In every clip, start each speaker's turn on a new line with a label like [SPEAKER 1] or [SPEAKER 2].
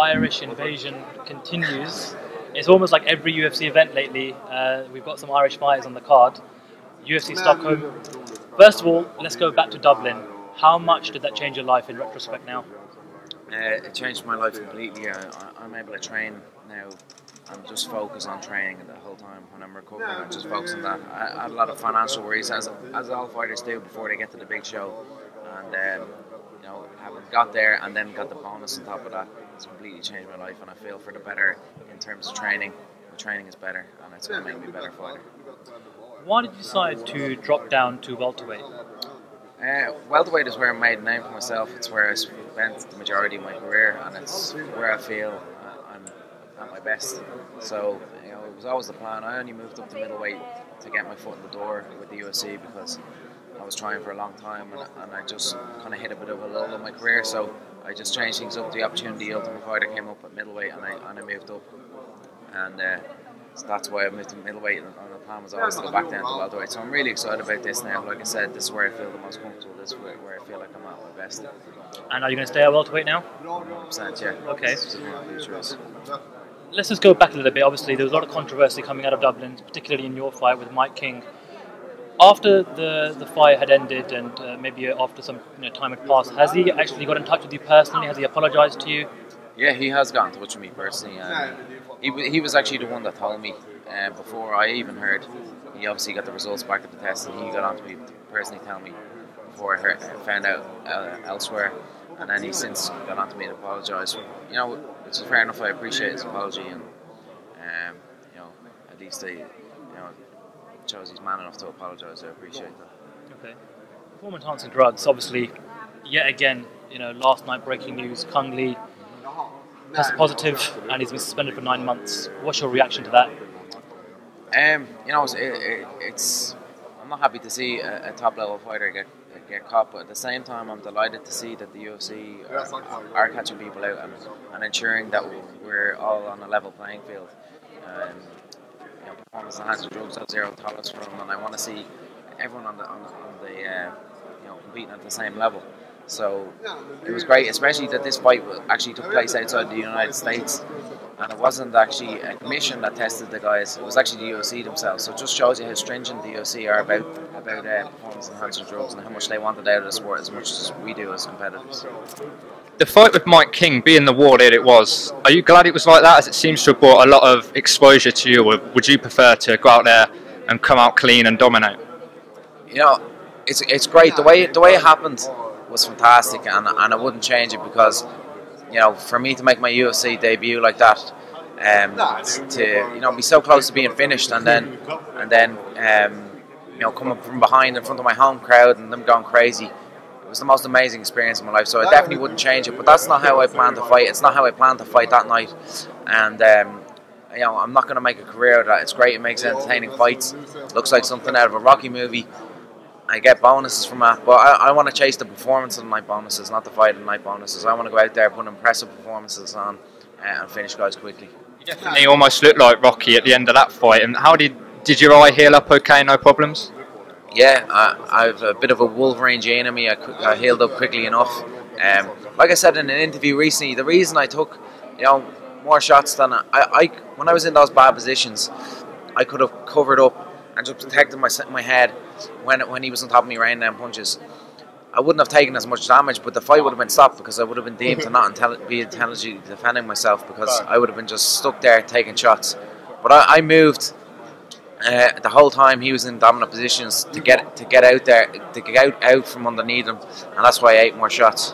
[SPEAKER 1] Irish invasion continues. It's almost like every UFC event lately. We've got some Irish fighters on the card. UFC Stockholm. First of all, let's go back to Dublin. How much did that change your life in retrospect now?
[SPEAKER 2] It changed my life completely. I'm able to train now and just focus on training the whole time when I'm recovering. I just focus on that. I had a lot of financial worries, as all fighters do before they get to the big show. And you know, having got there and then got the bonus on top of that, it's completely changed my life. And I feel for the better in terms of training. The training is better, and it's going to make me a better fighter.
[SPEAKER 1] Why did you decide to drop down to welterweight?
[SPEAKER 2] Welterweight is where I made a name for myself. It's where I spent the majority of my career, and it's where I feel I'm at my best. So, you know, it was always the plan. I only moved up to middleweight to get my foot in the door with the UFC because I was trying for a long time, and I just kind of hit a bit of a lull in my career. So I just changed things up. The opportunity, Ultimate Fighter came up at middleweight, and I moved up, and so that's why I moved to middleweight, and the plan was always to go back down to welterweight. So I'm really excited about this now. Like I said, this is where I feel the most comfortable. This is where I feel like I'm at my best.
[SPEAKER 1] And are you going to stay at welterweight now?
[SPEAKER 2] 100%, yeah.
[SPEAKER 1] Okay.
[SPEAKER 2] Future.
[SPEAKER 1] Let's just go back a little bit. Obviously, there was a lot of controversy coming out of Dublin, particularly in your fight with Mike King. After the fight had ended and maybe after some time had passed, has he actually got in touch with you personally? Has he apologised to you?
[SPEAKER 2] Yeah, he has got in touch with me personally. He was actually the one that told me before I even heard. He obviously got the results back of the test, and he got on to me to personally tell me before I found out elsewhere. And then he's since got on to me to apologise. You know, which is fair enough. I appreciate his apology, and you know, at least it shows he's man enough to apologise. I appreciate that.
[SPEAKER 1] Okay. Performance enhancing drugs, obviously, yet again, last night breaking news: Kung Lee tested positive, and he's been suspended for 9 months. What's your reaction to that?
[SPEAKER 2] You know, it's I'm not happy to see a top level fighter get caught, but at the same time, I'm delighted to see that the UFC are catching people out and ensuring that we're all on a level playing field. Performance enhancing drugs have zero tolerance for them, and I want to see everyone on the competing at the same level. So it was great, especially that this fight actually took place outside the United States, and it wasn't actually a commission that tested the guys. It was actually the UFC themselves. So it just shows you how stringent the UFC are about performance enhancing drugs and how much they want it out of the sport as much as we do as competitors.
[SPEAKER 3] The fight with Mike King, being the war that it was, are you glad it was like that, as it seems to have brought a lot of exposure to you, or would you prefer to go out there and come out clean and dominate?
[SPEAKER 2] You know, it's great. The way it happened was fantastic, and I wouldn't change it because, for me to make my UFC debut like that, to be so close to being finished, and then coming from behind in front of my home crowd and them going crazy. It was the most amazing experience in my life, so I definitely wouldn't change it. But that's not how I plan to fight. It's not how I plan to fight that night, and I'm not going to make a career out of that. It's great. It makes entertaining fights. Looks like something out of a Rocky movie. I get bonuses from that, but I want to chase the performance of the night bonuses, not the fight of the night bonuses. I want to go out there, put impressive performances on, and finish guys quickly.
[SPEAKER 3] You definitely almost looked like Rocky at the end of that fight. And how did your eye heal up okay, no problems?
[SPEAKER 2] Yeah, I have a bit of a Wolverine gene in me. I healed up quickly enough. Like I said in an interview recently, the reason I took more shots than when I was in those bad positions, I could have covered up and just protected my head when he was on top of me raining down punches. I wouldn't have taken as much damage, but the fight would have been stopped because I would have been deemed to not be intelligently defending myself, because I would have been just stuck there taking shots. But I moved the whole time he was in dominant positions to get out there, to get out from underneath him, and that's why I ate more shots.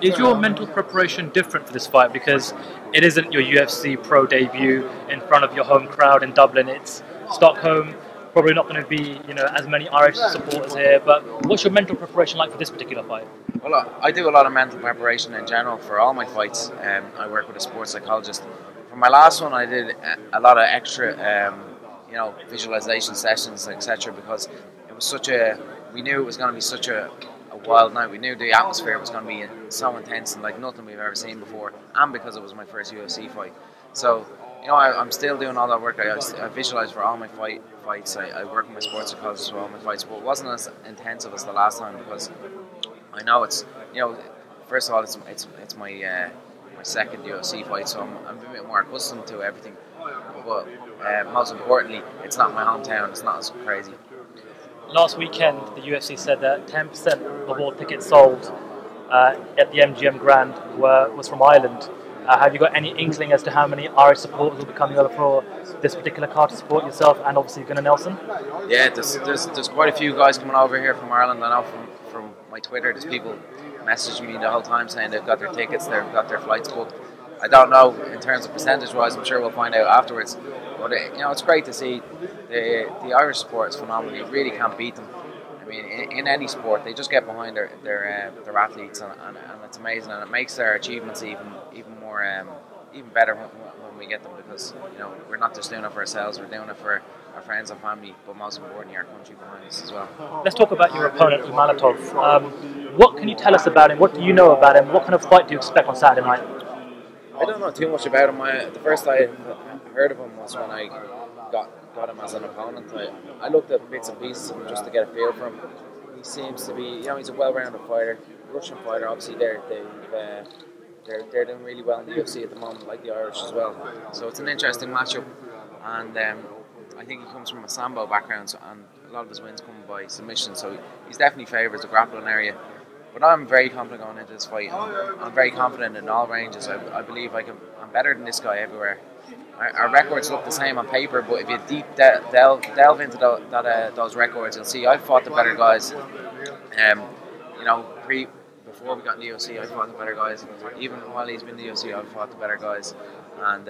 [SPEAKER 1] Is your mental preparation different for this fight, because it isn't your UFC pro debut in front of your home crowd in Dublin? It's Stockholm. Probably not going to be, as many Irish supporters here. But what's your mental preparation like for this particular fight?
[SPEAKER 2] Well, I do a lot of mental preparation in general for all my fights. I work with a sports psychologist. For my last one, I did a lot of extra, visualization sessions, etc. Because it was we knew it was going to be such a wild night. We knew the atmosphere was going to be so intense and like nothing we've ever seen before. And because it was my first UFC fight, so. I'm still doing all that work. I visualise for all my fights. I work with my sports psychologist for all my fights, but it wasn't as intensive as the last time because I know it's, first of all, it's my my second UFC fight, so I'm a bit more accustomed to everything. But most importantly, it's not my hometown. It's not as crazy.
[SPEAKER 1] Last weekend, the UFC said that 10% of all tickets sold at the MGM Grand was from Ireland. Have you got any inkling as to how many Irish supporters will be coming over for this particular card to support yourself and obviously Gunnar Nelson?
[SPEAKER 2] Yeah, there's quite a few guys coming over here from Ireland. I know from my Twitter, there's people messaging me the whole time saying they've got their tickets, they've got their flights booked. I don't know in terms of percentage-wise. I'm sure we'll find out afterwards. But it's great to see the Irish support is phenomenal. You really can't beat them. I mean, in any sport, they just get behind their athletes, and it's amazing, and it makes their achievements even more even better when we get them, because we're not just doing it for ourselves, we're doing it for our friends and family, but most importantly our country behind us as well.
[SPEAKER 1] Let's talk about your opponent, Umalatov. What can you tell us about him? What do you know about him? What kind of fight do you expect on Saturday night?
[SPEAKER 2] I don't know too much about him. The first I heard of him was when I got him as an opponent. I looked at bits and pieces of him just to get a feel for him. He seems to be, he's a well-rounded fighter, Russian fighter. Obviously, they're doing really well in the UFC at the moment, like the Irish as well. So it's an interesting matchup, and I think he comes from a sambo background, and a lot of his wins come by submission. So he's definitely favours the grappling area. But I'm very confident going into this fight. I'm very confident in all ranges. I believe I'm better than this guy everywhere. Our records look the same on paper, but if you deep delve into those records, you'll see I've fought the better guys. Before we got in the UFC, I fought the better guys. Even while he's been in the UFC, I've fought the better guys. And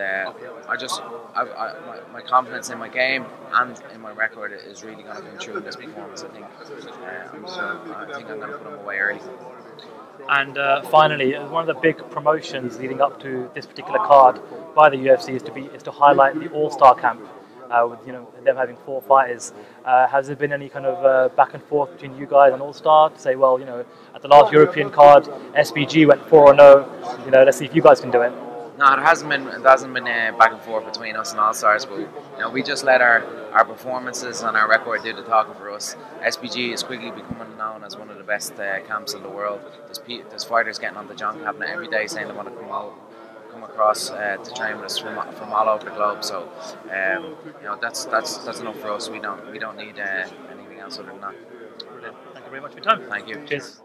[SPEAKER 2] my confidence in my game and in my record is really going to come through in this performance. I think I'm going to put him away early.
[SPEAKER 1] And finally, one of the big promotions leading up to this particular card by the UFC is to highlight the AllStar camp. With them having 4 fighters, has there been any kind of back and forth between you guys and AllStar to say, well, at the last European card, SBG went 4-0. Let's see if you guys can do it.
[SPEAKER 2] No, there hasn't been back and forth between us and AllStars, but we just let our performances and our record do the talking for us. SBG is quickly becoming known as one of the best camps in the world. There's fighters getting on the John cabinet every day saying they want to come across to train with us from all over the globe. So that's enough for us. We don't need anything else other than that.
[SPEAKER 1] Brilliant. Thank you very much for your time.
[SPEAKER 2] Thank you.
[SPEAKER 1] Cheers.